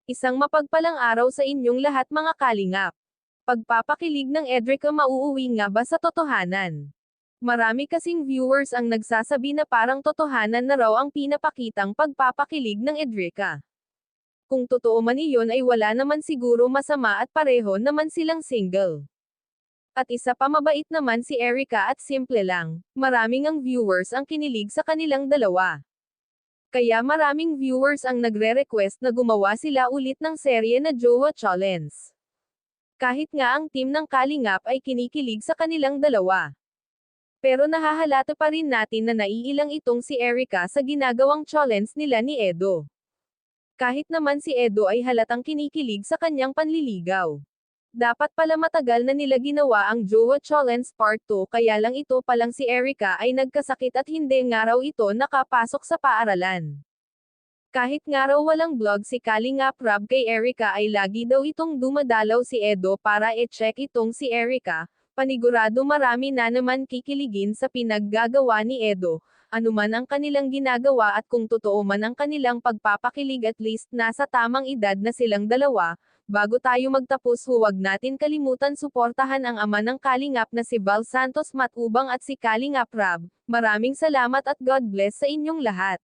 Isang mapagpalang araw sa inyong lahat mga kalingap. Pagpapakilig ng Edrica mauuwi nga ba sa totohanan? Marami kasing viewers ang nagsasabi na parang totohanan na raw ang pinapakitang pagpapakilig ng Edrica. Kung totoo man iyon ay wala naman siguro masama at pareho naman silang single. At isa pa mabait naman si Erica at simple lang, maraming ang viewers ang kinilig sa kanilang dalawa. Kaya maraming viewers ang nagre-request na gumawa sila ulit ng serye na Jowa Challenge. Kahit nga ang team ng Kalingap ay kinikilig sa kanilang dalawa. Pero nahahalata pa rin natin na naiilang itong si Erica sa ginagawang challenge nila ni Edo. Kahit naman si Edo ay halatang kinikilig sa kanyang panliligaw. Dapat pala matagal na nila ginawa ang Jowa Challenge Part 2 kaya lang ito palang si Erica ay nagkasakit at hindi nga raw ito nakapasok sa paaralan. Kahit nga raw walang vlog si Kalingap Rob kay Erica ay lagi daw itong dumadalaw si Edo para i-check itong si Erica, panigurado marami na naman kikiligin sa pinaggagawa ni Edo, anuman ang kanilang ginagawa at kung totoo man ang kanilang pagpapakilig at least nasa tamang edad na silang dalawa. Bago tayo magtapos huwag natin kalimutan suportahan ang ama ng Kalingap na si Val Santos Matubang at si Kalingap Rob. Maraming salamat at God bless sa inyong lahat.